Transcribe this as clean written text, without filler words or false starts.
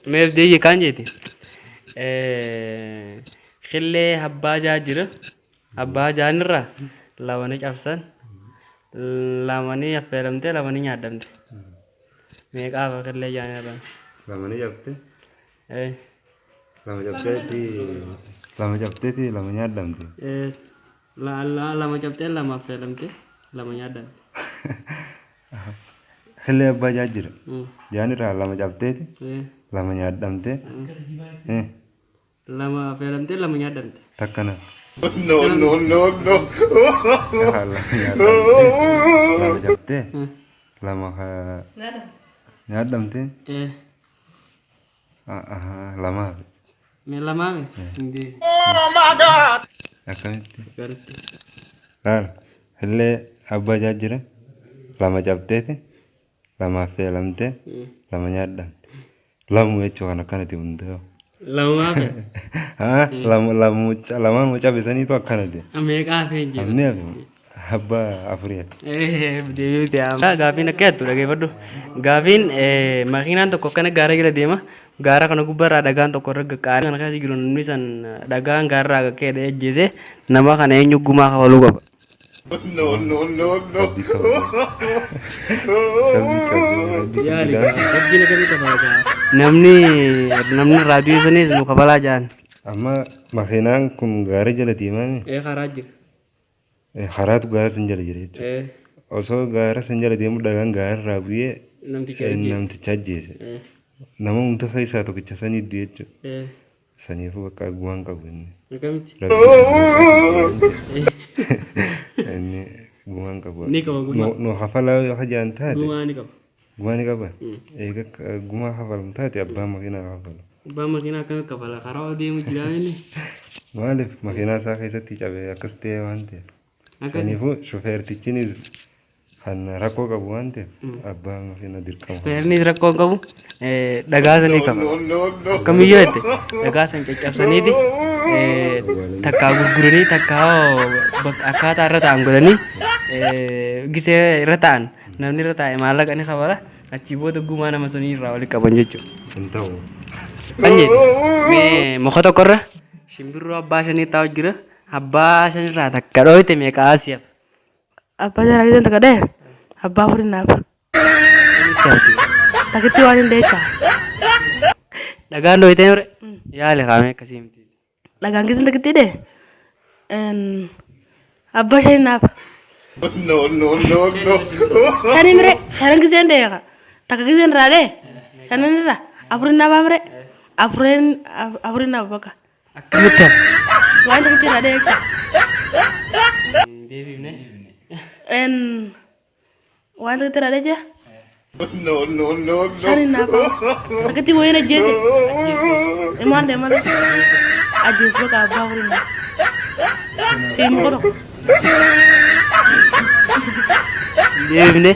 Meef deeyye kaan jeeti. Qillee abbaa jaa jira. Abbaa jaanirraa lamanii cabsan. Lamanii affeeramtee lamanii nyaadamte. Meeqaafa qillee jaanirraa? Lamanii cabte. Eh, Lama cabteeti lama nyaadamte. lama cabtee lama affeeramte lama nyaadamte. Qillee abbaa jaa jira. Mm. Jaanirraa lama cabteeti Eh, lama nyaadamte. lama affeeramte lama nyaadamte. Takkana. No, no, no, no. Lama nyaadamte. Lama cabte. Lama nyaadamte. Eh, Lama. mee lamaame? Hindi. Akkamitti. Garitti. Laal. Qillee abbaa jaa jira. Lama cabteeti. Lama affeelamte. Lama nyaadamte. Lamu jechuun kan akkanatti hundaa'u. Lamaafe? Lamaan cabisaniitu akkanatti. Meeqaafe hin jiru? Amni abbaa afurii. Deebi'uuti amma. Gaafiin akka jettu dhageeffadhu. Gaafiin makiinaan tokko akkana gaara jala deema. Gaara kana gubbaarraa dhagaan tokko irra qaqqaa'ee kana keessa jiru namni san dhagaan gaararraa qaqqee ejjeese nama kana eenyu gumaa kafaluu qaba. No, no, no, no. Namni raadiyoo sanis nu kafalaa jaan. Amma makiinaan kun gaara jala deemaa Karaa jira. karaatu gaara san jala jira jechuudha. Osoo gaara san jala deemu dhagaan gaararraa bu'ee namticha ajjeese. Nama hunda keessaa tokkicha sanii iddoo jechuudha. Saniifuu bakka gumaan qabu inni. Akkamitti? Inni gumaan qabu. Ni qaba gumaa. No hafalaa yoo hajaan taate. Gumaa ni qaba. Gumaa ni qaba. Eega gumaa hafalam taate abbaan makiinaa hafalu. Abbaan makiinaa akkamitti kafala? Karaa deemu jiraa inni. Maaliif makiinaa isaa keessatti cabee akkas ta'e waan ta'eef. Saniifuu shufeertichinis kan rakkoo qabu waan ta'eef abbaan makiinaa dirqama. Shufeernis rakkoo hin qabu. Dhagaa sanii qaba. Akkamiyyoo jette dhagaa san caccabsaniiti takkaa gurguranii takkaa akkaataa irra ta'an godhanii gisee irra ta'an namni irra taa'e maallaqa ni kafala achii booda gumaa nama sunii irraa walitti qaban jechuudha. Hin ta'u. Kan jedhu mee muka tokkorra shimbirroo abbaa shanii taa'u jira abbaa shanirraa takka dhooyte meeqa asiyaaf. Abbaa jaraa gidan takka dhee abbaa furii naaf takitti waan hin deechaa. Dhagaan dhooyte ture yaale kaamee akkasii miti. Dhagaan gidan takitti dhee abbaa shanii naaf. No, no, no, no. Shanii mire shanan giseen deeka takka giseen irraa dhee shanan irraa afurii naaf amire afurii naaf bakka. Akkamitti hafe? Waan takitti irraa dhee jecha. Deebiifne. Waan takitti irraa dhee jecha. No, no, no, no. Shanii naaf takitti wayiin ajjeese. Imaan deeman ajjeesu bakka abbaa afurii naaf. Fiimu godho. Deebiifne.